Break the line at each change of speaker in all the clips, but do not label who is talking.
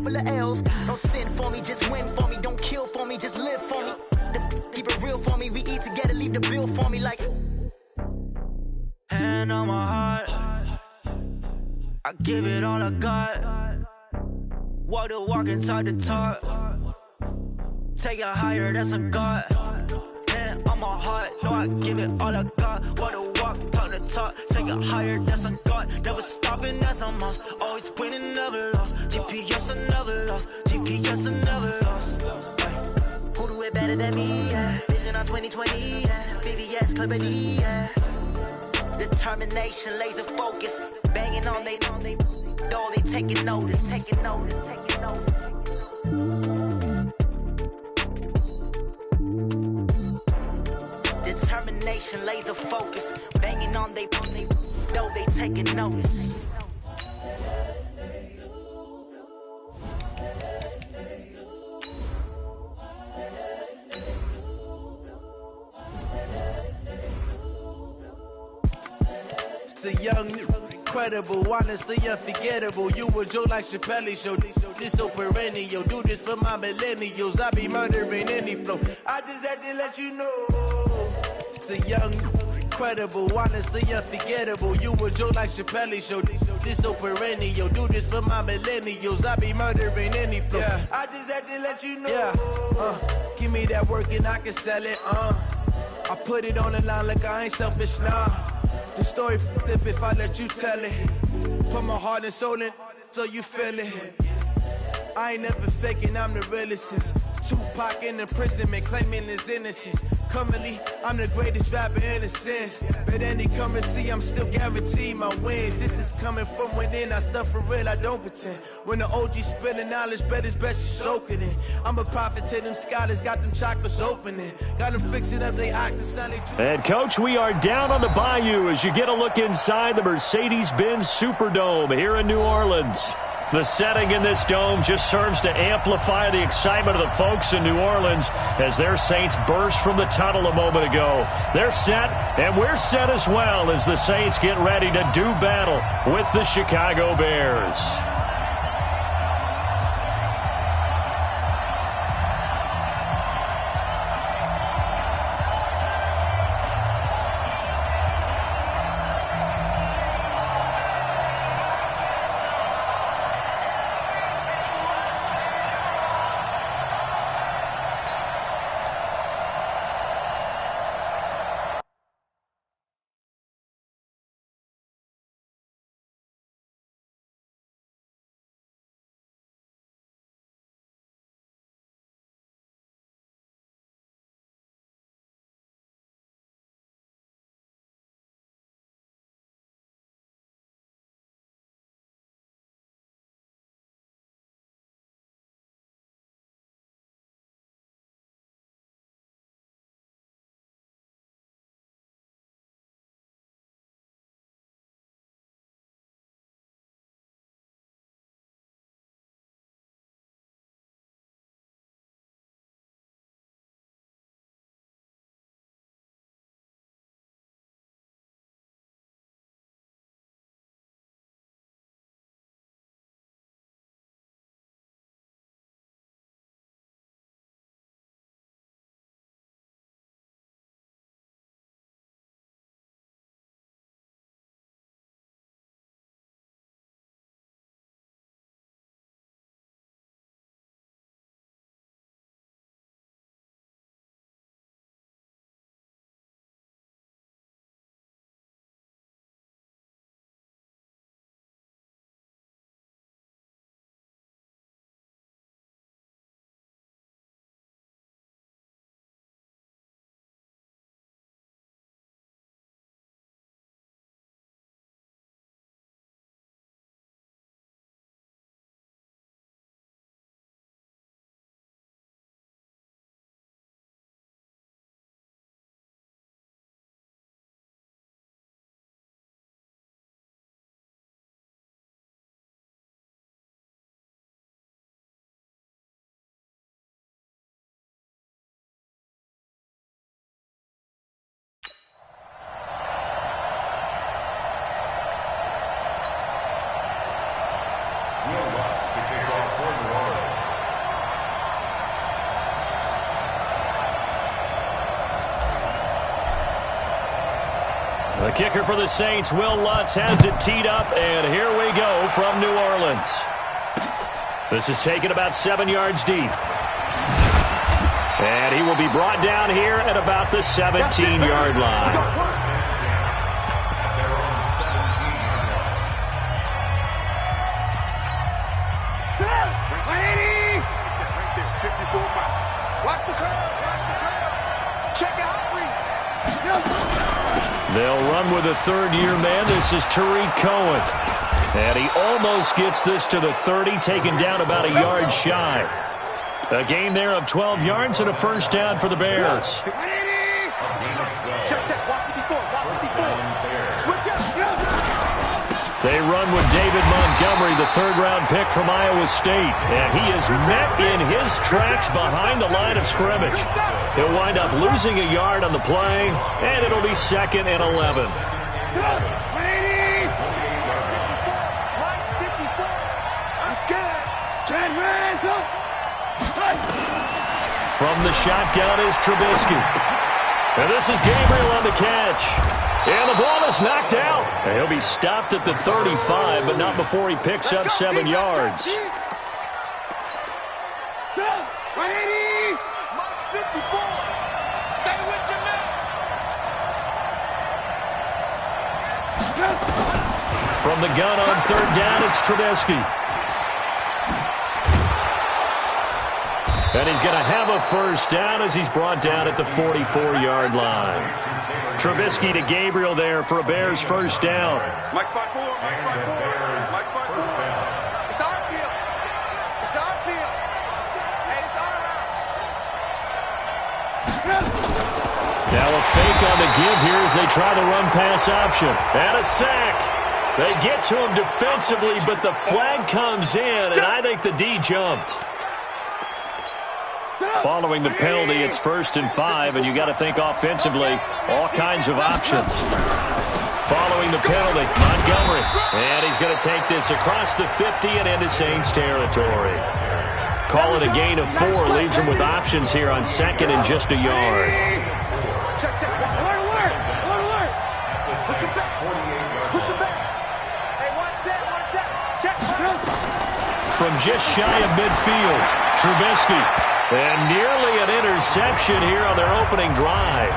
couple of L's. Don't sin for me, just win for me. Don't kill for me, just live for me. Keep it real for me. We eat together, leave the bill for me like. Hand on my heart, I give it all I got. Walk the walk and talk the talk. Take it higher, that's a God. Hand on my heart, know I give it all I got. Walk the walk, talk the talk. Take it higher, that's a God. Never stopping, that's a must. Always winning, never lost. GPS, I never lost. GPS, I never lost. Who do it better than me? Yeah. Vision on 2020. Yeah. VVS, clarity. Yeah. Determination, laser focus. Banging on they door, they taking notice. Taking notice, taking notice. Determination, laser focus. Banging on they door, they taking notice.
The young, incredible, honestly unforgettable. You a Joe like Chappelle show. This so perennial. Do this for my millennials. I be murdering any flow. I just had to let you know. It's the young, incredible, honestly unforgettable. You a Joe like Chappelle show. This so perennial. Do this for my millennials. I be murdering any flow. Yeah. I just had to let you know. Yeah. Give me that work and I can sell it. I put it on the line like I ain't selfish, nah. The story flip if I let you tell it. Put my heart and soul in so you feel it. I ain't never faking, I'm the realest since Tupac in imprisonment, claiming his innocence. Currently, I'm the greatest rapper in a sense. But any currency, I'm still guaranteed my wins. This is coming from within, I stuff for real, I don't pretend. When the OG spilling knowledge, bet it's best you soak it in. I'm a prophet to them scholars, got them chakras opening. Got them fixing up they actors, now they...
And, Coach, we are down on the bayou as you get a look inside the Mercedes-Benz Superdome here in New Orleans. The setting in this dome just serves to amplify the excitement of the folks in New Orleans as their Saints burst from the tunnel a moment ago. They're set, and we're set as well as the Saints get ready to do battle with the Chicago Bears. The kicker for the Saints, Will Lutz, has it teed up, and here we go from New Orleans. This is taken about 7 yards deep. And he will be brought down here at about the 17-yard line. They'll run with a third-year man. This is Tariq Cohen. And he almost gets this to the 30, taken down about a yard shy. A gain there of 12 yards and a first down for the Bears. They run with David Montgomery, the third-round pick from Iowa State. And he is met in his tracks behind the line of scrimmage. He'll wind up losing a yard on the play, and it'll be 2nd and 11. From the shotgun is Trubisky. And this is Gabriel on the catch. And the ball is knocked out. And he'll be stopped at the 35, but not before he picks up 7 yards. From the gun on third down, it's Trubisky. And he's going to have a first down as he's brought down at the 44-yard line. Trubisky to Gabriel there for a Bears first down.
Mike spot 4, Mike spot 4, Mike spot 4. It's our field. It's our field. Hey, it's our house.
Now a fake on the give here as they try the run-pass option. And a sack. They get to him defensively, but the flag comes in, and I think the D jumped. Following the penalty, it's 1st and 5, and you got to think offensively, all kinds of options. Following the penalty, Montgomery, and he's going to take this across the 50 and into Saints territory. Call it a gain of 4, leaves him with options here on 2nd and just a yard.
Check, check. Alert. Push him back. Push him back. Hey, one set. Check.
From just shy of midfield, Trubisky. And nearly an interception here on their opening drive.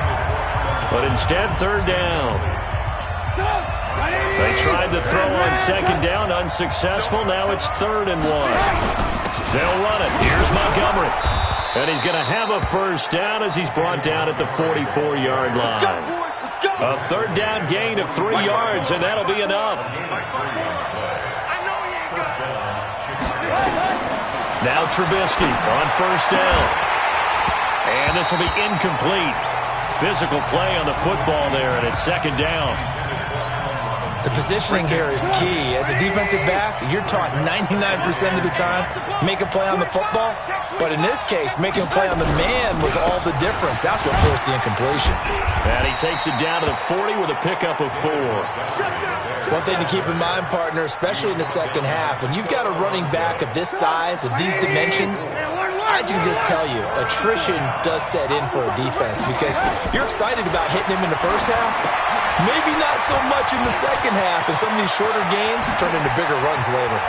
But instead, 3rd down. They tried the throw on 2nd down, unsuccessful. Now it's 3rd and 1. They'll run it. Here's Montgomery. And he's going to have a first down as he's brought down at the 44-yard line. A 3rd down gain of 3 yards, and that'll be enough. Now Trubisky on first down. And this will be incomplete. Physical play on the football there, and it's 2nd down.
The positioning here is key. As a defensive back, you're taught 99% of the time, make a play on the football. But in this case, making a play on the man was all the difference. That's what forced the incompletion.
And he takes it down to the 40 with a pickup of 4.
One thing to keep in mind, partner, especially in the second half, when you've got a running back of this size, of these dimensions, I can just tell you, attrition does set in for a defense because you're excited about hitting him in the first half. Maybe not so much in the second half, and some of these shorter gains turn into bigger runs later.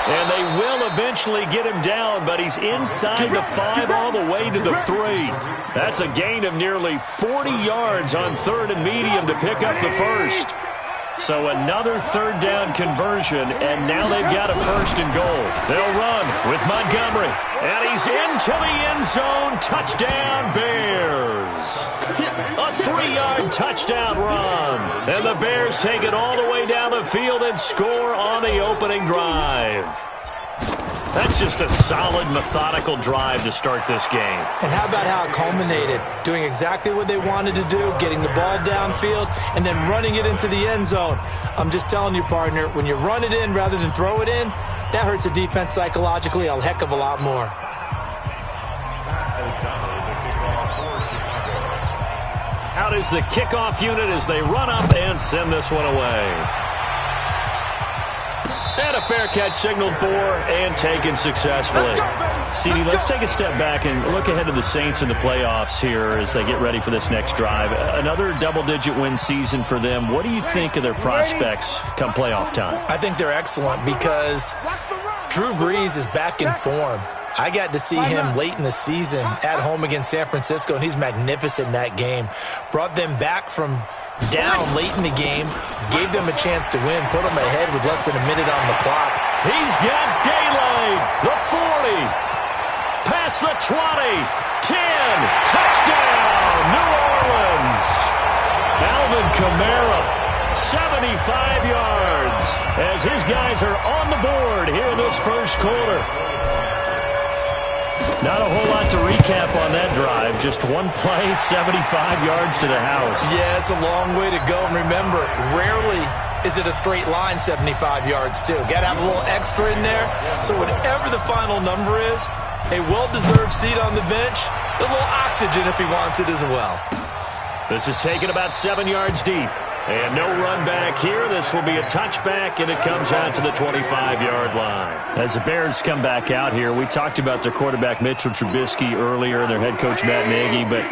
And they will eventually get him down, but he's inside the 5 all the way to the 3. That's a gain of nearly 40 yards on 3rd and medium to pick up the first. So another 3rd down conversion, and now they've got a 1st and goal. They'll run with Montgomery, and he's into the end zone. Touchdown, Bears. A 3-yard touchdown run. And the Bears take it all the way down the field and score on the opening drive. That's just a solid, methodical drive to start this game.
And how about how it culminated? Doing exactly what they wanted to do, getting the ball downfield, and then running it into the end zone. I'm just telling you, partner, when you run it in rather than throw it in, that hurts a defense psychologically a heck of a lot more.
Out is the kickoff unit as they run up and send this one away. And a fair catch signaled for and taken successfully. CD, let's take a step back and look ahead to the Saints in the playoffs here as they get ready for this next drive. Another double-digit win season for them. What do you think of their prospects come playoff time?
I think they're excellent because Drew Brees is back in form. I got to see him late in the season at home against San Francisco, and he's magnificent in that game. Brought them back from down late in the game, gave them a chance to win, put them ahead with less than a minute on the clock.
He's got daylight. The 40. Past the 20. 10. Touchdown, New Orleans. Alvin Kamara, 75 yards, as his guys are on the board here in this first quarter. Not a whole lot to recap on that drive. Just one play, 75 yards to the house.
Yeah, it's a long way to go. And remember, rarely is it a straight line 75 yards, too. Got to have a little extra in there. So whatever the final number is, a well-deserved seat on the bench, a little oxygen if he wants it as well.
This is taken about 7 yards deep. And no run back here. This will be a touchback, and it comes out to the 25-yard line. As the Bears come back out here, we talked about their quarterback Mitchell Trubisky earlier and their head coach Matt Nagy, but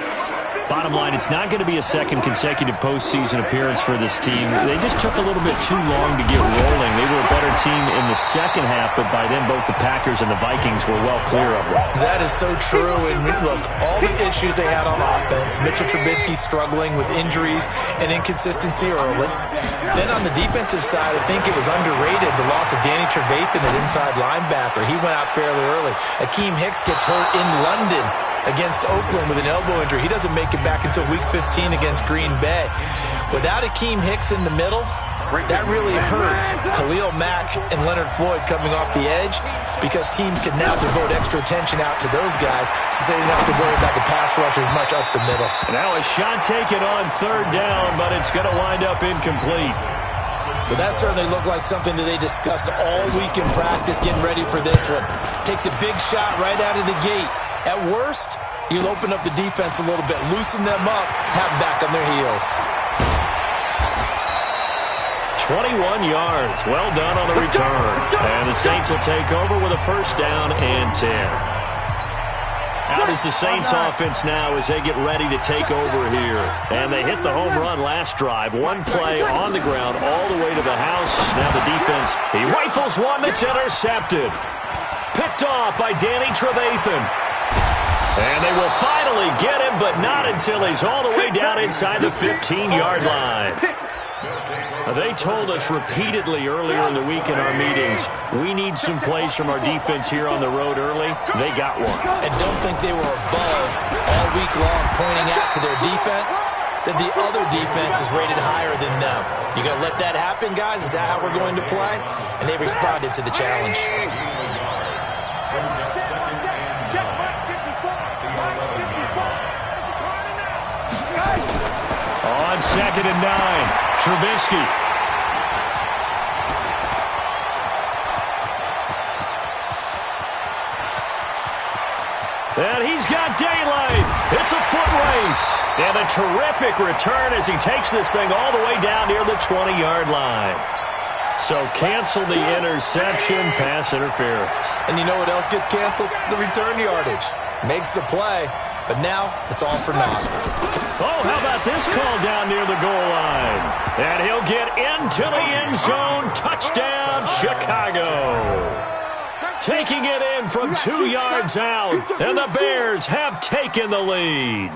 bottom line, it's not going to be a second consecutive postseason appearance for this team. They just took a little bit too long to get rolling. They were a better team in the second half, but by then both the Packers and the Vikings were well clear of them.
That is so true. And look, all the issues they had on offense, Mitchell Trubisky struggling with injuries and inconsistency early. Then on the defensive side, I think it was underrated, the loss of Danny Trevathan at inside linebacker. He went out fairly early. Akeem Hicks gets hurt in London against Oakland with an elbow injury. He doesn't make it back until Week 15 against Green Bay. Without Akeem Hicks in the middle, that really hurt Khalil Mack and Leonard Floyd coming off the edge because teams can now devote extra attention out to those guys since they didn't have to worry about the pass rush as much up the middle.
Now a shot taken on third down, but it's going to wind up incomplete.
But that certainly looked like something that they discussed all week in practice getting ready for this one. Take the big shot right out of the gate. At worst, you'll open up the defense a little bit, loosen them up, have them back on their heels.
21 yards. Well done on the return. And the Saints will take over with a first down and 10. Out is the Saints offense now as they get ready to take over here. And they hit the home run last drive. One play on the ground all the way to the house. Now the defense, he rifles one that's intercepted. Picked off by Danny Trevathan. And they will finally get him, but not until he's all the way down inside the 15-yard line. They told us repeatedly earlier in the week in our meetings, we need some plays from our defense here on the road early. They got one.
And don't think they were above all week long pointing out to their defense that the other defense is rated higher than them. You going to let that happen, guys? Is that how we're going to play? And they responded to the challenge.
On 2nd and 9, Trubisky. And he's got daylight. It's a foot race. And a terrific return as he takes this thing all the way down near the 20-yard line. So cancel the interception, pass interference.
And you know what else gets canceled? The return yardage. Makes the play, but now it's all for naught.
Oh, how about this call down near the goal line? And he'll get into the end zone. Touchdown, Chicago. Taking it in from 2 yards out, and the Bears have taken the lead.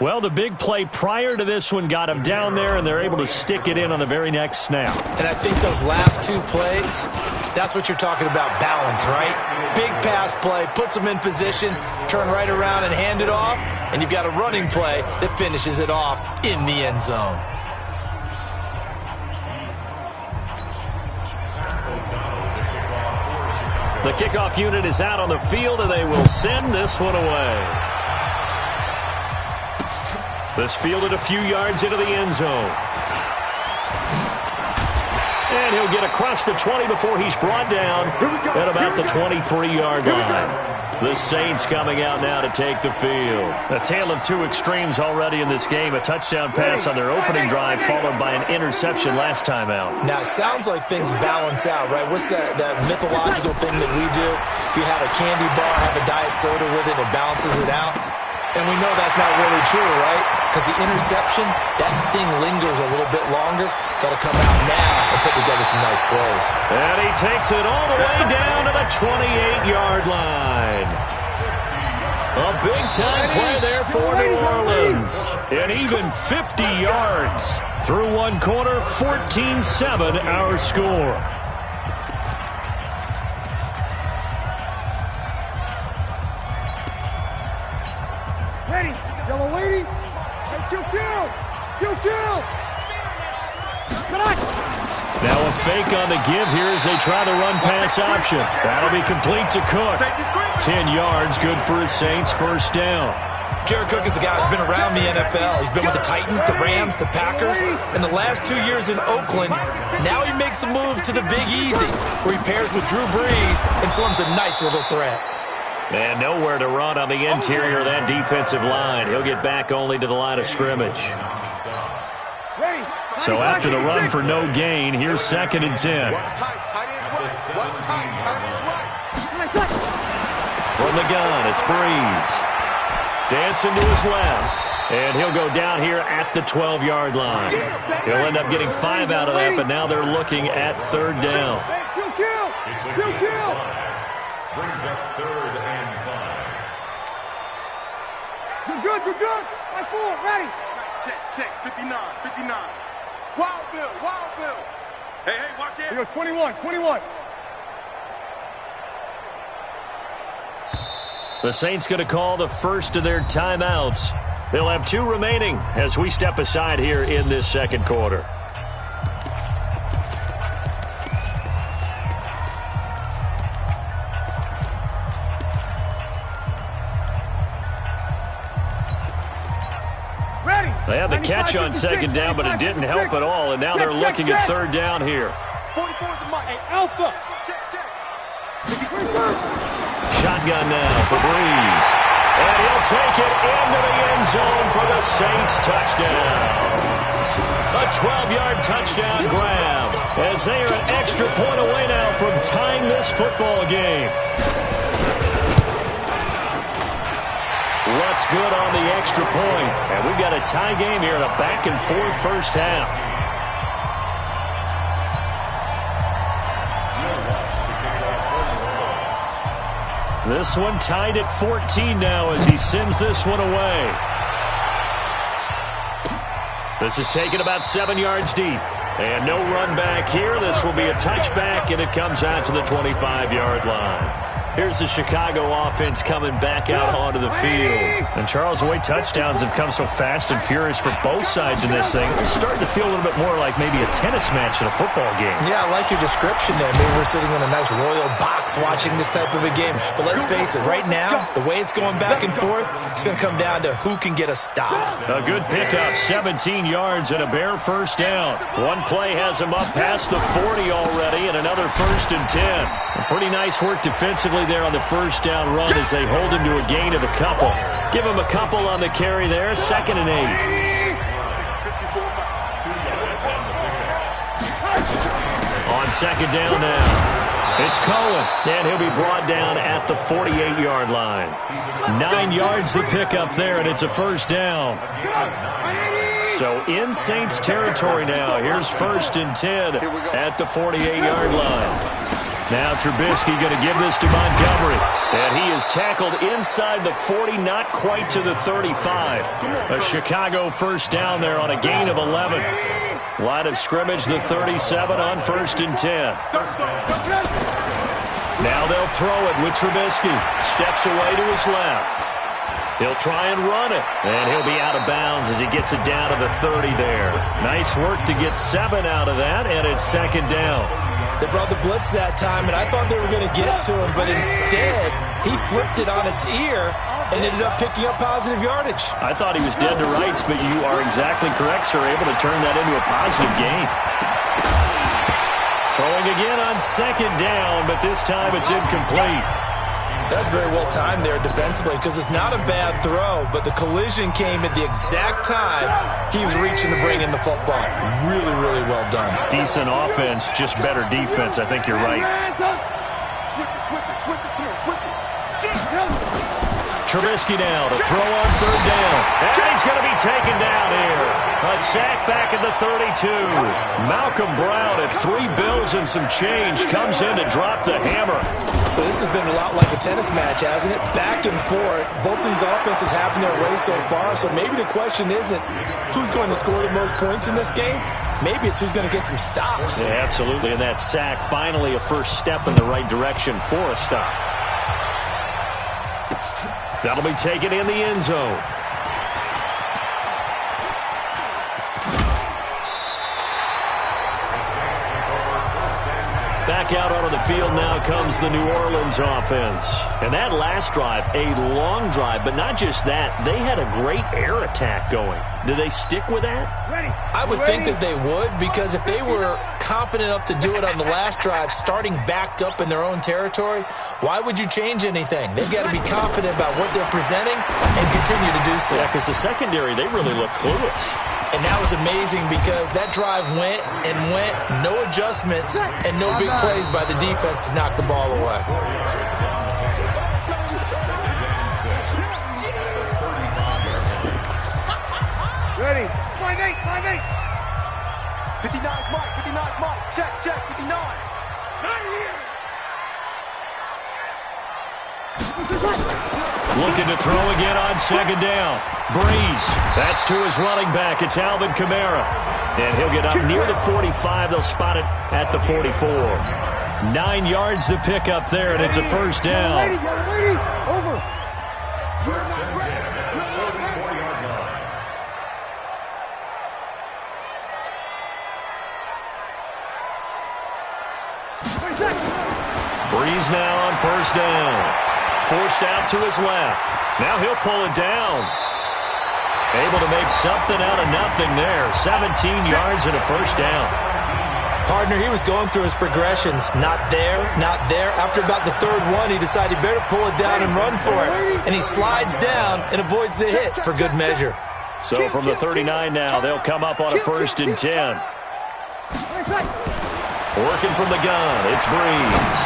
Well, the big play prior to this one got them down there, and they're able to stick it in on the very next snap.
And I think those last two plays, that's what you're talking about, balance, right? Big pass play, puts them in position, turn right around and hand it off, and you've got a running play that finishes it off in the end zone.
The kickoff unit is out on the field, and they will send this one away. This fielded a few yards into the end zone. And he'll get across the 20 before he's brought down at about the 23-yard line. The Saints coming out now to take the field. A tale of two extremes already in this game. A touchdown pass on their opening drive followed by an interception last time out.
Now, it sounds like things balance out, right? What's that mythological thing that we do? If you have a candy bar, have a diet soda with it, it balances it out. And we know that's not really true, right? Because the interception, that sting lingers a little bit longer. Got to come out now and put together some nice plays.
And he takes it all the way down to the 28-yard line. A big-time play there for New Orleans. And even 50 yards through one quarter, 14-7 our score.
Ready, yellow lady. Kill.
Now a fake on the give here as they try the run-pass option. That'll be complete to Cook. 10 yards, good for his Saints, first down.
Jared Cook is a guy who's been around the NFL. He's been with the Titans, the Rams, the Packers. In the last 2 years in Oakland, now he makes a move to the Big Easy, where he pairs with Drew Brees and forms a nice little threat.
And nowhere to run on the interior of that defensive line. He'll get back only to the line of scrimmage. So after the run for no gain, here's 2nd and 10. From the gun, it's Brees. Dancing to his left. And he'll go down here at the 12-yard line. He'll end up getting 5 out of that, but now they're looking at 3rd down.
Kill.
Brings up 3rd and 5.
You're good. Right forward, ready. Check. 59. Wild Bill. Hey, watch it. Here, 21.
The Saints going to call the first of their timeouts. They'll have 2 remaining as we step aside here in this second quarter. They had the catch on 2nd down, but it didn't help at all, and now they're looking at 3rd down here.
44 to Mike. Hey, Alpha. Check.
Shotgun now for Brees. And he'll take it into the end zone for the Saints touchdown. A 12-yard touchdown grab as they are an extra point away now from tying this football game. What's good on the extra point? And we've got a tie game here in a back-and-forth first half. This one tied at 14 now as he sends this one away. This is taken about 7 yards deep. And no run back here. This will be a touchback, and it comes out to the 25-yard line. Here's the Chicago offense coming back out onto the field. And, Charles, the way touchdowns have come so fast and furious for both sides in this thing, it's starting to feel a little bit more like maybe a tennis match in a football game.
Yeah, I like your description there. Maybe we're sitting in a nice royal box watching this type of a game. But let's face it, right now, the way it's going back and forth, it's going to come down to who can get a stop.
A good pickup, 17 yards and a bare first down. One play has him up past the 40 already, and another 1st and 10. A pretty nice work defensively there on the first down run as they hold him to a gain of a couple. Give him a couple on the carry there, 2nd and 8. On 2nd down now, it's Cohen, and he'll be brought down at the 48-yard line. 9 yards to pick up there, and it's a first down. So in Saints territory now, here's 1st and 10 at the 48-yard line. Now Trubisky going to give this to Montgomery. And he is tackled inside the 40, not quite to the 35. A Chicago first down there on a gain of 11. Line of scrimmage, the 37 on 1st and 10. Now they'll throw it with Trubisky. Steps away to his left. He'll try and run it. And he'll be out of bounds as he gets it down to the 30 there. Nice work to get 7 out of that, and it's 2nd down.
They brought the blitz that time, and I thought they were going to get to him, but instead, he flipped it on its ear and ended up picking up positive yardage.
I thought he was dead to rights, but you are exactly correct, sir. Able to turn that into a positive gain. Throwing again on second down, but this time it's incomplete.
That's very well timed there defensively because it's not a bad throw, but the collision came at the exact time he was reaching to bring in the football. Really, really well done.
Decent offense, just better defense. I think you're right.
Switch it.
Trubisky now to throw on third down. And he's going to be taken down here. A sack back at the 32. Malcolm Brown at 3 bills and some change comes in to drop the hammer.
So this has been a lot like a tennis match, hasn't it? Back and forth. Both of these offenses have their way so far. So maybe the question isn't who's going to score the most points in this game. Maybe it's who's going to get some stops.
Yeah, absolutely. And that sack, finally a first step in the right direction for a stop. That'll be taken in the end zone. Back out onto the field now comes the New Orleans offense. And that last drive, a long drive, but not just that. They had a great air attack going. Do they stick with that?
I would think that they would, because if they were competent enough to do it on the last drive, starting backed up in their own territory, why would you change anything? They've got to be confident about what they're presenting and continue to do so.
Yeah, because the secondary, they really look clueless.
And that was amazing because that drive went and went, no adjustments, and no big plays by the defense to knock the ball away.
Ready. 5-8. 59 Mike. Check, 59. Not here.
Looking to throw again on second down. Breeze. That's to his running back. It's Alvin Kamara. And he'll get up near the 45. They'll spot it at the 44. 9 yards to pick up there, and it's a first down.
Over.
Breeze now on first down. Forced out to his left. Now he'll pull it down. Able to make something out of nothing there. 17 yards and a first down.
Partner, he was going through his progressions. Not there, not there. After about the third one, he decided he better pull it down and run for it. And he slides down and avoids the hit for good measure.
So from the 39 now, they'll come up on a 1st and 10. Working from the gun, it's Breeze.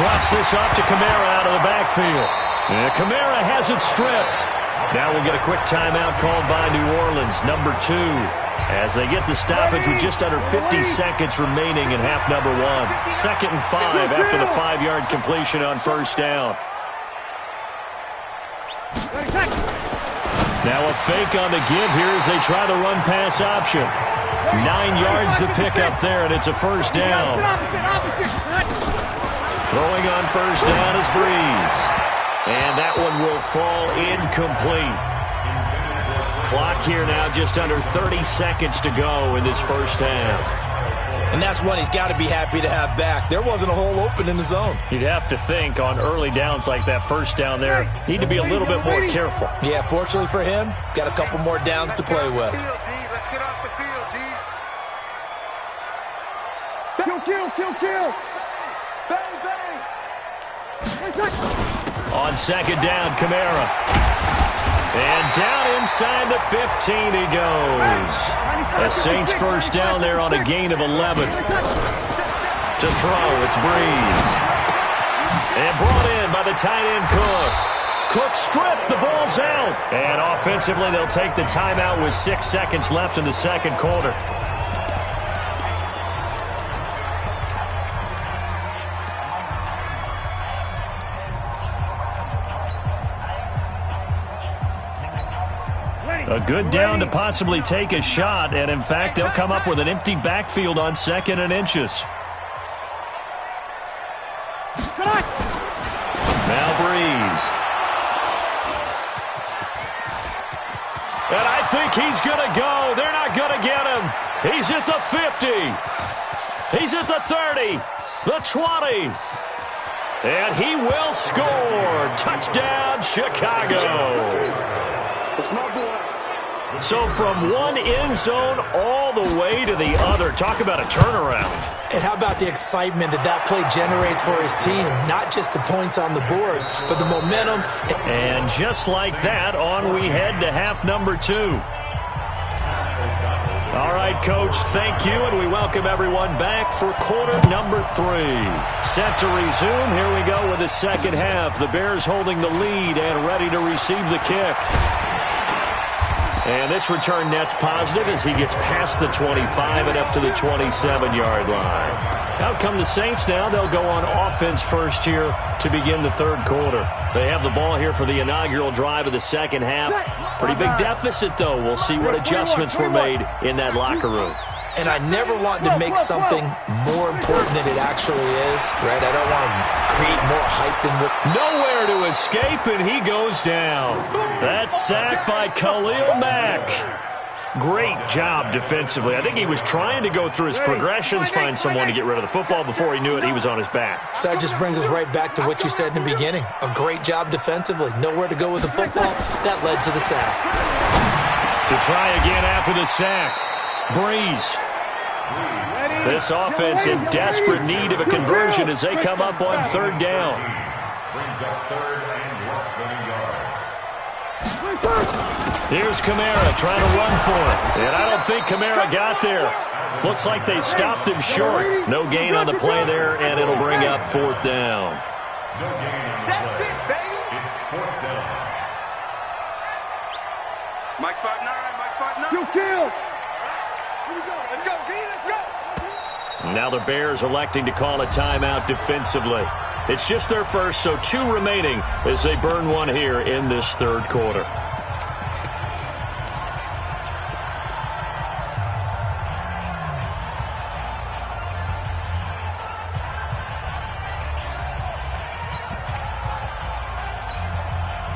Drops this off to Kamara out of the backfield. And Kamara has it stripped. Now we'll get a quick timeout called by New Orleans, number 2, as they get the stoppage with just under 50 seconds remaining in half number 1. 2nd and 5 after the 5-yard completion on first down. Now a fake on the give here as they try the run-pass option. 9 yards to pick up there, and it's a first down. Throwing on first down is Breeze. And that one will fall incomplete. Clock here now just under 30 seconds to go in this first half.
And that's one he's got to be happy to have back. There wasn't a hole open in the zone.
You'd have to think on early downs like that first down there, need to be a little bit more careful.
Yeah, fortunately for him, got a couple more downs to play with.
Let's get off the field, D. Kill. Bang, bang.
On second down, Kamara. And down inside the 15 he goes. The Saints first down there on a gain of 11. To throw, it's Breeze. And brought in by the tight end Cook. Cook stripped, the ball's out. And offensively, they'll take the timeout with 6 seconds left in the second quarter. A good down to possibly take a shot, and in fact, they'll come up with an empty backfield on 2nd and inches. Now Breeze. And I think he's going to go. They're not going to get him. He's at the 50. He's at the 30, the 20. And he will score. Touchdown, Chicago.
It's my boy.
So from one end zone all the way to the other. Talk about a turnaround.
And how about the excitement that play generates for his team? Not just the points on the board, but the momentum.
And just like that, on we head to half number 2. All right, Coach, thank you, and we welcome everyone back for quarter number 3. Set to resume. Here we go with the second half. The Bears holding the lead and ready to receive the kick. And this return net's positive as he gets past the 25 and up to the 27-yard line. Out come the Saints now. They'll go on offense first here to begin the third quarter. They have the ball here for the inaugural drive of the second half. Pretty big deficit, though. We'll see what adjustments were made in that locker room.
And I never want to make something more important than it actually is, right? I don't want to create more hype than what...
Nowhere to escape, and he goes down. That's sacked by Khalil Mack. Great job defensively. I think he was trying to go through his progressions, find someone to get rid of the football. Before he knew it, he was on his back.
So that just brings us right back to what you said in the beginning. A great job defensively. Nowhere to go with the football. That led to the sack.
To try again after the sack. Breeze. This offense in desperate need of a conversion as they come up on third down.
Brings up third and less than a yard.
Here's Kamara trying to run for it. And I don't think Kamara got there. Looks like they stopped him short. No gain on the play there, and it'll bring up fourth down.
No gain on the play. It's fourth down.
Mike 5'9", Mike 5'9". You kill. Here we go. Let's go, D. Let's go.
Now the Bears electing to call a timeout defensively. It's just their first, so 2 remaining as they burn one here in this third quarter.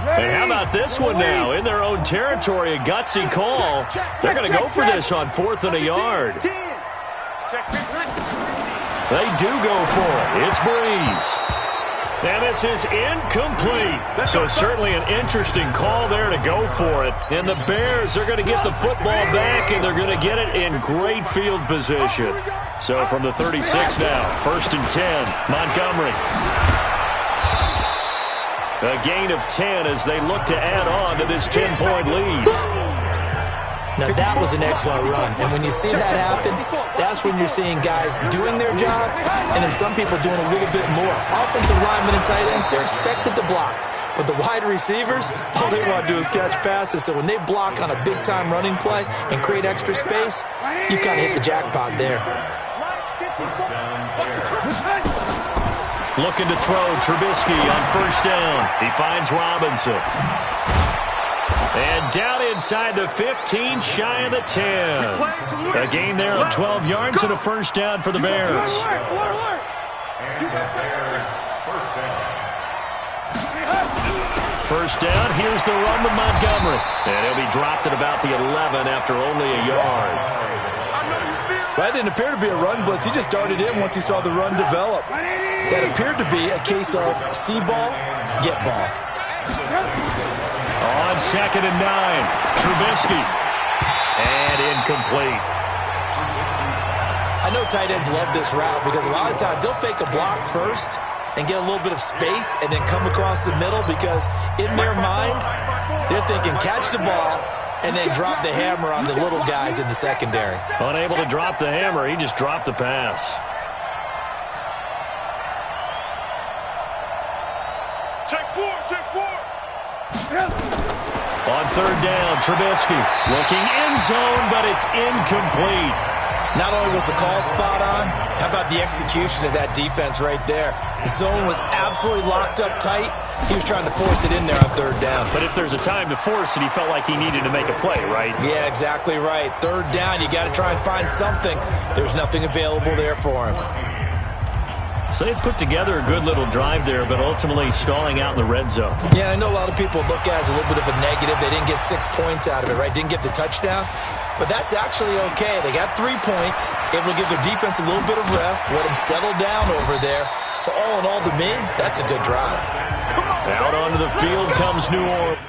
And how about this one now? In their own territory, a gutsy call. They're going to go for this on fourth and a yard. They do go for it. It's Breeze. And this is incomplete. So certainly an interesting call there to go for it. And the Bears are going to get the football back, and they're going to get it in great field position. So from the 36 now, first and 10, Montgomery. A gain of 10 as they look to add on to this 10-point lead.
Now, that was an excellent run. And when you see that happen, that's when you're seeing guys doing their job and then some people doing a little bit more. Offensive linemen and tight ends, they're expected to block. But the wide receivers, all they want to do is catch passes. So when they block on a big-time running play and create extra space, you've kind of hit the jackpot there.
Looking to throw Trubisky on first down. He finds Robinson. And down inside the 15, shy of the 10. A gain there of 12 yards and a first down for the Bears.
And the Bears first down.
First down, here's the run with Montgomery. And he'll be dropped at about the 11 after only a yard.
Well, that didn't appear to be a run blitz. He just darted in once he saw the run develop. That appeared to be a case of see ball, get ball.
On second and 9, Trubisky. And incomplete.
I know tight ends love this route because a lot of times they'll fake a block first and get a little bit of space and then come across the middle because in their mind, they're thinking catch the ball and then drop the hammer on the little guys in the secondary.
Unable to drop the hammer, he just dropped the pass.
Take four.
On third down, Trubisky looking end zone, but it's incomplete.
Not only was the call spot on, how about the execution of that defense right there? The zone was absolutely locked up tight. He was trying to force it in there on third down.
But if there's a time to force it, he felt like he needed to make a play, right?
Yeah, exactly right. Third down, you got to try and find something. There's nothing available there for him.
So they put together a good little drive there, but ultimately stalling out in the red zone.
Yeah, I know a lot of people look at it as a little bit of a negative. They didn't get 6 points out of it, right? Didn't get the touchdown. But that's actually okay. They got 3 points, able to give their defense a little bit of rest, let them settle down over there. So all in all, to me, that's a good drive.
Out onto the field comes New Orleans.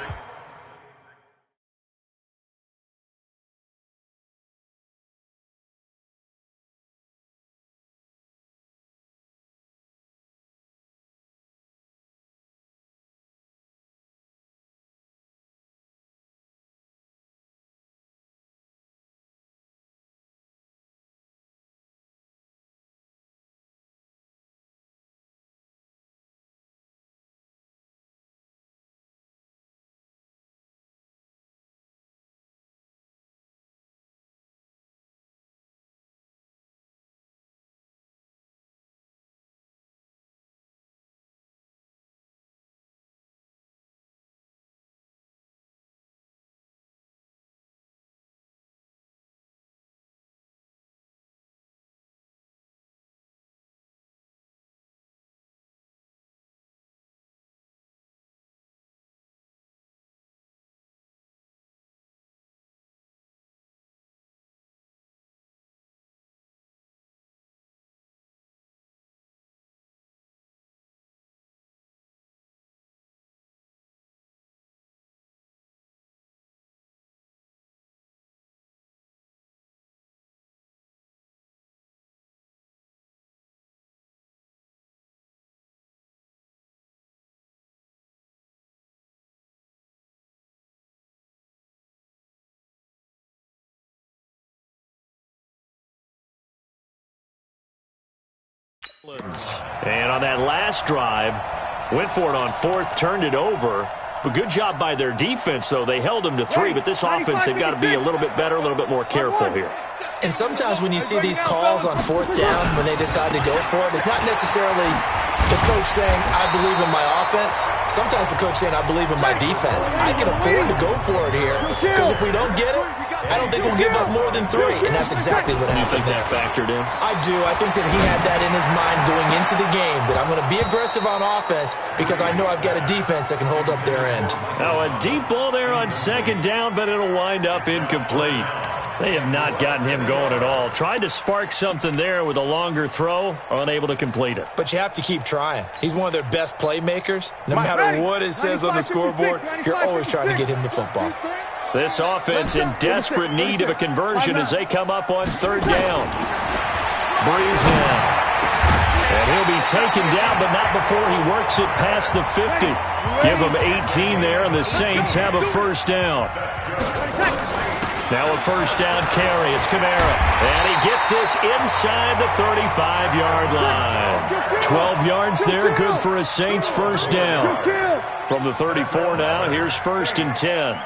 And on that last drive, went for it on fourth, turned it over. But good job by their defense, though. They held them to 3, but this offense, they've got to be a little bit better, a little bit more careful here.
And sometimes when you see these calls on fourth down when they decide to go for it, it's not necessarily the coach saying, I believe in my offense. Sometimes the coach saying, I believe in my defense. I can afford to go for it here because if we don't get it, I don't think we'll give up more than 3. And that's exactly what happened.
You think that factored in?
I do. I think that he had that in his mind going into the game, that I'm going to be aggressive on offense because I know I've got a defense that can hold up their end.
Now a deep ball there on second down, but it'll wind up incomplete. They have not gotten him going at all. Tried to spark something there with a longer throw, unable to complete it.
But you have to keep trying. He's one of their best playmakers. No matter what it says on the scoreboard, you're always trying to get him the football.
This offense in desperate need of a conversion as they come up on third down. Breeze now. And he'll be taken down, but not before he works it past the 50. Give him 18 there, and the Saints have a first down. Now a first down carry. It's Kamara. And he gets this inside the 35-yard line. 12 yards there, good for a Saints first down. From the 34 now, here's first and 10.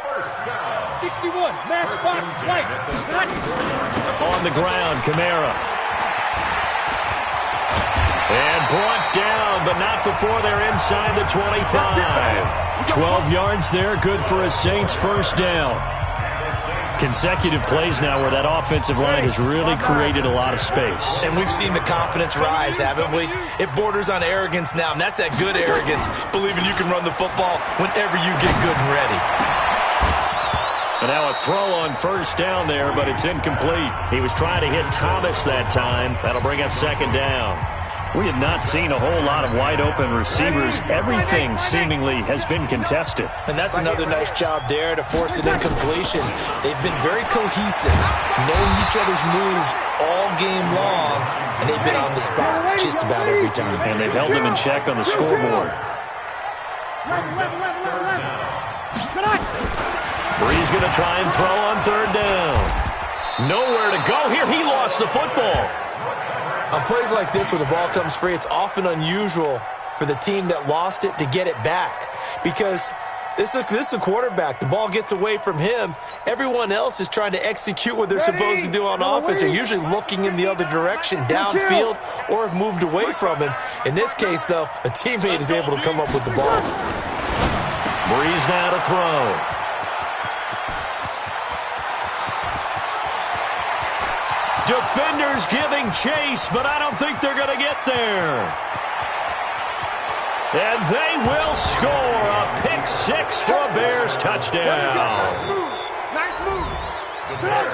61, matchbox, right.
On the ground, Kamara. And brought down, but not before they're inside the 25. 12 yards there, good for a Saints first down. Consecutive plays now where that offensive line has really created a lot of space.
And we've seen the confidence rise, haven't we? It borders on arrogance now, and that's that good arrogance, believing you can run the football whenever you get good and ready.
And now a throw on first down there, but it's incomplete. He was trying to hit Thomas that time. That'll bring up second down. We have not seen a whole lot of wide-open receivers. Everything seemingly has been contested.
And that's another nice job there to force an incompletion. They've been very cohesive, knowing each other's moves all game long, and they've been on the spot just about every time.
And they've held them in check on the scoreboard. Breeze going to try and throw on third down. Nowhere to go here. He lost the football.
On plays like this where the ball comes free, it's often unusual for the team that lost it to get it back because this is a quarterback. The ball gets away from him. Everyone else is trying to execute what they're supposed to do on offense. They're usually looking in the other direction, downfield, or have moved away from him. In this case, though, a teammate is able to come up with the ball.
Breeze now to throw. Defenders giving chase, but I don't think they're going to get there. And they will score a pick six for a Bears touchdown.
Nice move.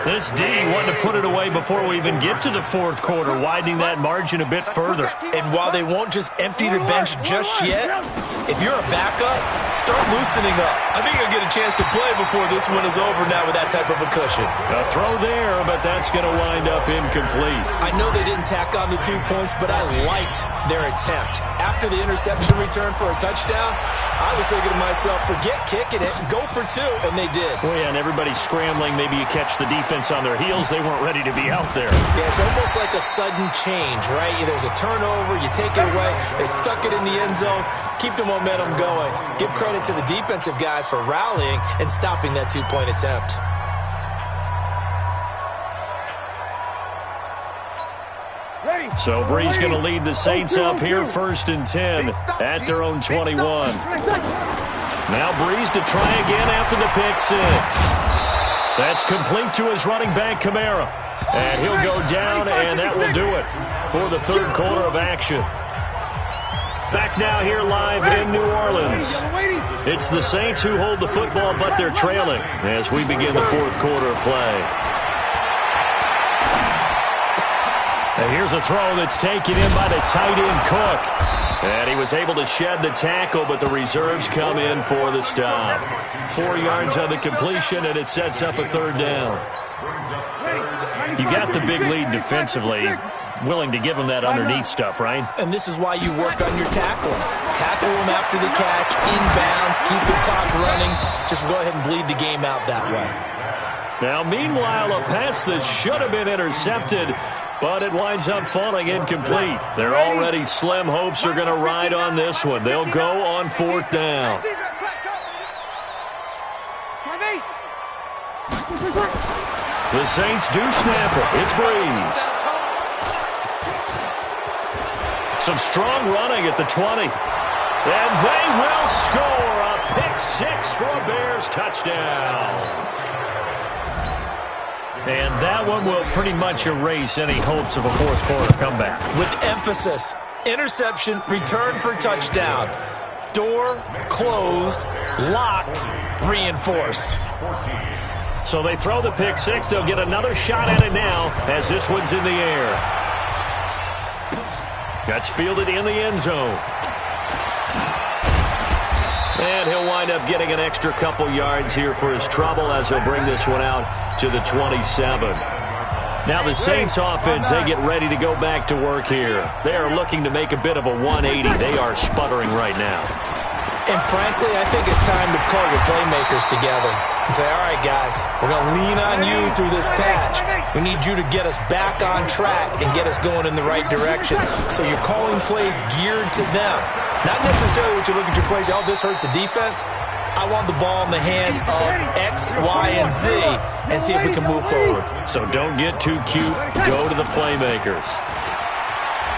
This D wanted to put it away before we even get to the fourth quarter, widening that margin a bit further.
And while they won't just empty the bench just yet, if you're a backup, start loosening up. I think you'll get a chance to play before this one is over now with that type of a cushion.
A throw there, but that's going to wind up incomplete.
I know they didn't tack on the 2 points, but I liked their attempt. After the interception return for a touchdown, I was thinking to myself, forget kicking it and go for 2, and they did.
Well, yeah, and everybody's scrambling. Maybe you catch the defense on their heels. They weren't ready to be out there.
Yeah, it's almost like a sudden change, right? There's a turnover, you take it away, they stuck it in the end zone, keep the momentum going. Give credit to the defensive guys for rallying and stopping that 2-point attempt.
So Breeze going to lead the Saints up here, first and 10 at their own 21. Now Breeze to try again after the pick six. That's complete to his running back, Kamara. And he'll go down, and that will do it for the third quarter of action. Back now here live in New Orleans. It's the Saints who hold the football, but they're trailing as we begin the fourth quarter of play. And here's a throw that's taken in by the tight end, Cook. And he was able to shed the tackle, but the reserves come in for the stop. 4 yards on the completion, and it sets up a third down. You got the big lead defensively. Willing to give them that underneath stuff, right?
And this is why you work on your tackling. Tackle them after the catch, inbounds, keep the clock running. Just go ahead and bleed the game out that way.
Now, meanwhile, a pass that should have been intercepted but it winds up falling incomplete. Their already slim hopes are going to ride on this one. They'll go on 4th down. The Saints do snap it. It's Breeze. Some strong running at the 20. And they will score a pick 6 for a Bears touchdown. And that one will pretty much erase any hopes of a fourth quarter comeback.
With emphasis, interception, return for touchdown. Door closed, locked, reinforced.
So they throw the pick 6. They'll get another shot at it now as this one's in the air. That's fielded in the end zone. And he'll wind up getting an extra couple yards here for his trouble as he'll bring this one out to the 27. Now the Saints offense, they get ready to go back to work here. They are looking to make a bit of a 180. They are sputtering right now.
And frankly, I think it's time to call your playmakers together and say, all right, guys, we're going to lean on you through this patch. We need you to get us back on track and get us going in the right direction. So you're calling plays geared to them. Not necessarily what you look at your plays, oh, this hurts the defense. I want the ball in the hands of X, Y, and Z and see if we can move forward.
So don't get too cute. Go to the playmakers.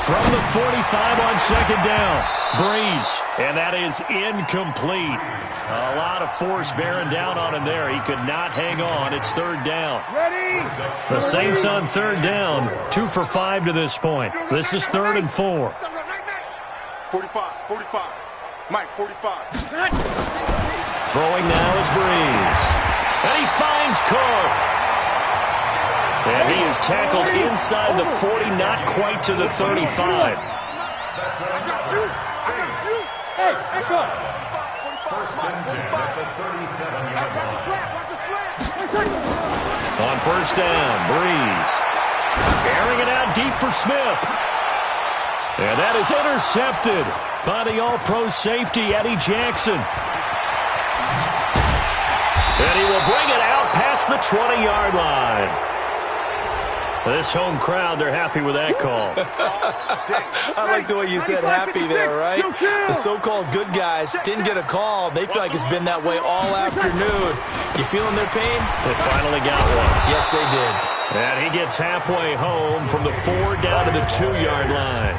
From the 45 on 2nd down, Breeze, and that is incomplete. A lot of force bearing down on him there. He could not hang on. It's 3rd down. The Saints on 3rd down, 2 for 5 to this point. This is 3rd and 4.
45. Mike, 45.
Throwing now is Breeze. And he finds Cook. And he is tackled inside the 40, not quite to the 35.
I got you.
Hey, back up.
First and 10 at the 37-yard line.
Watch your slap.
On 1st down, Breeze. Airing it out deep for Smith. And that is intercepted by the All-Pro safety, Eddie Jackson. And he will bring it out past the 20-yard line. This home crowd, they're happy with that call.
I like the way you said happy there, right? The so-called good guys didn't get a call. They feel like it's been that way all afternoon. You feeling their pain?
They finally got one.
Yes, they did.
And he gets halfway home from the 4 down to the 2-yard line.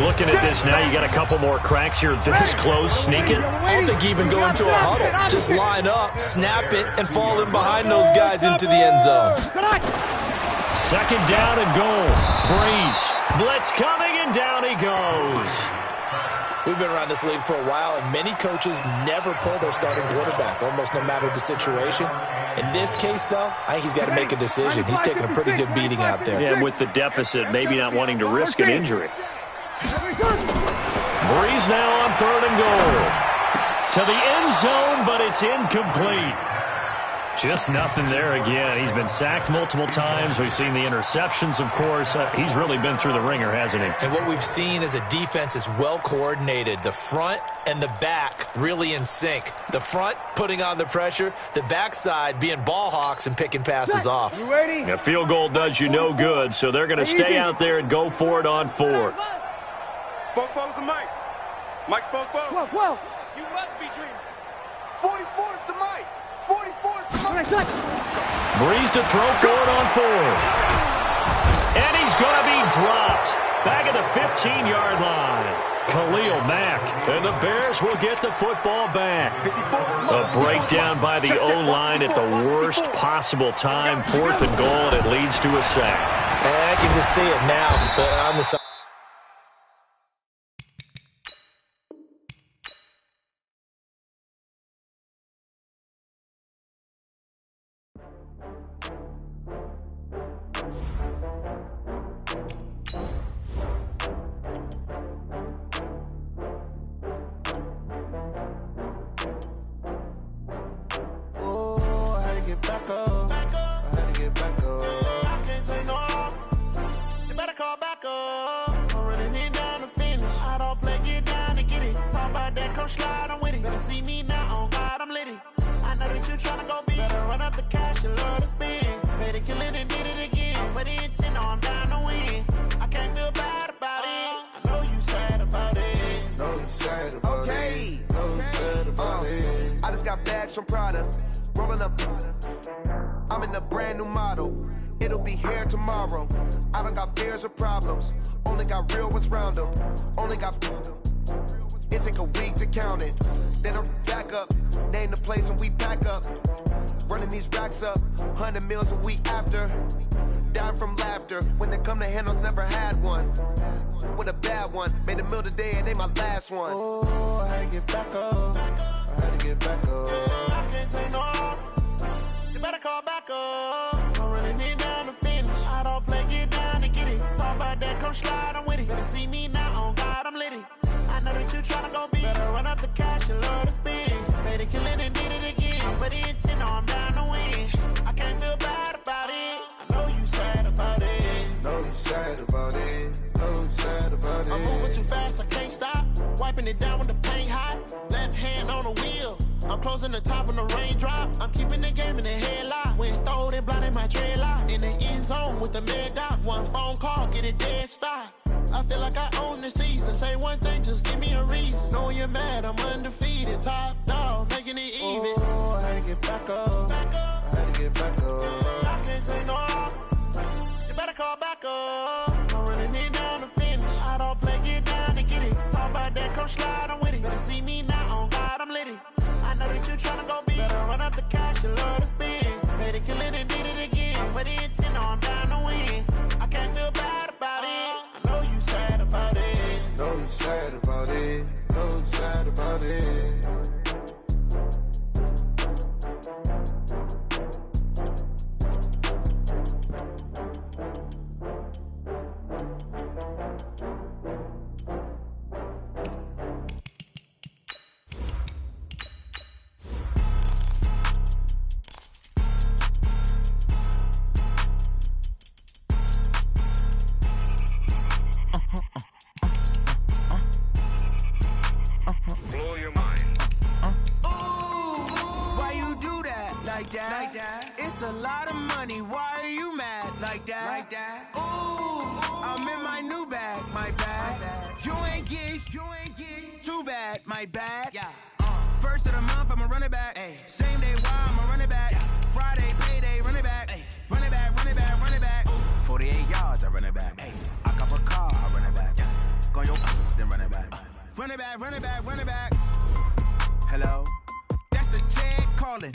Looking at this now, you got a couple more cracks here this close. Sneak it.
I don't think even go into a huddle. Just line up, snap it, and fall in behind those guys into the end zone.
2nd down and goal. Breeze. Blitz coming, and down he goes.
We've been around this league for a while, and many coaches never pull their starting quarterback, almost no matter the situation. In this case, though, I think he's got to make a decision. He's taking a pretty good beating out there.
Yeah, with the deficit, maybe not wanting to risk an injury. Breeze now on 3rd and goal. To the end zone, but it's incomplete. Just nothing there again. He's been sacked multiple times. We've seen the interceptions, of course. He's really been through the ringer, hasn't he?
And what we've seen is a defense that's well coordinated. The front and the back really in sync. The front putting on the pressure. The backside being ball hawks and picking passes off.
A field goal does you no good, so they're going to stay out there and go for it on 4th.
Spoke balls to Mike. Mike spoke balls.
12. You must be dreaming.
44 is the Mike. 44 is the Mike.
Breeze to throw for it on 4th. And he's going to be dropped back at the 15-yard line. Khalil Mack. And the Bears will get the football back. A breakdown by the O-line at the worst possible time. 4th and goal, and it leads to a sack.
And I can just see it now on the side.
with the intent, no, I'm down to win. I can't feel bad about it. I know you sad about it.
Know you sad about it. Know you sad about it.
I just got bags from Prada, rolling up. I'm in a brand new model. It'll be here tomorrow. I don't got fears or problems. Only got real ones round them. Only got. It take a week to count it. Then I'm back up. Name the place and we pack up. Running these racks up. 100 meals a week after. Dying from laughter. When they come to handles, never had one. With a bad one. Made a meal today and they my last one.
Oh, I had to get back up. I had to get back up.
I can't take no loss. You better call back up. I'm running it down to finish. I don't play, get down to get it. Talk about that, come slide, I'm with it. Better see me now, on God, I'm litty. I know that you tryna go big. Better run up the cash and love to spend. Made it, kill it, and did it again. But the intent, no, I'm down to win. I can't feel bad about it. I know you sad about it.
Know you sad about it. Know you sad about it.
I'm moving too fast, I can't stop. Wiping it down with the paint hot. Left hand on the wheel. I'm closing the top when the raindrop. I'm keeping the game in the headlock. When throwed and blinded my dreadlock. In the end zone with the mad dot. One phone call, get it dead stop. I feel like I own the season. Say one thing, just give me a reason. Knowing you're mad, I'm undefeated. Top dog, making it even.
Oh, I had to get back up. I had to get back up.
I can't take no loss. You better call back up. I'm running it down to finish. I don't play, get down to get it. Talk about that, come slide, I'm with it. Better see me now, on God, I'm litty. I know that you tryna go big. Better run up the cash and love to spend. Made it, kill it, and did it again. With the intent, no, I'm down to win. I can't feel bad about it. I know you sad about it.
Know you sad about it. Know you sad about it.
Blow your mind.
Why you do that? Like that? It's a lot of money. Why are you mad? Like that? Ooh, I'm in my new bag. My bag. You ain't get too bad. My bad. Yeah. First of the month, I'ma run it back. Ay. Same day, why I'ma run it back. Friday, payday, run it back. Ay. Run it back, run it back, run it back. 48 yards, I run it back. Ay. I cop a car, I run it back. Yeah. Go your then run it back. Run it back, run it back, run it back. Hello? That's the jag calling.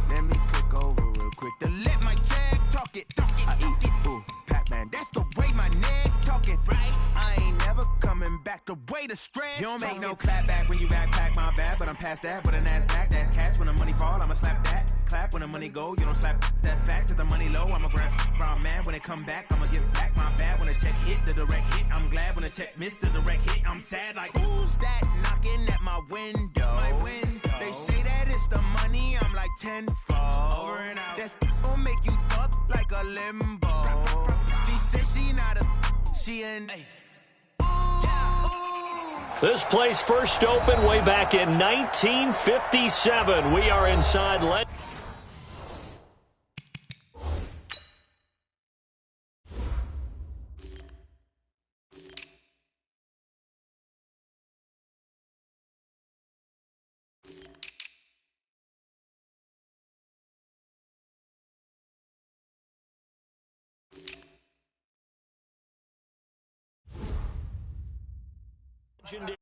Let me click over real quick to let my jag talk it. I eat it, ooh, Pac-Man. That's the way my neck talking. Right? I ain't never coming back the way the stress. You don't make no clap back when you backpack, my bad, but I'm past that. But a NASDAQ, that's cash. When the money fall, I'ma slap that. Clap when the money go, you don't slap. That's facts. If the money low, I'ma grab brown man. When it come back, I'ma give back my bad. When the check hit, the direct hit. I'm glad when the check missed the direct hit. I'm sad like, who's that knocking at my window? My window. They say that it's the money, I'm like tenfold. Over and out. That's gon' make you up like a limbo. She said she not a, she an.
This place first opened way back in 1957. We are inside. Legendary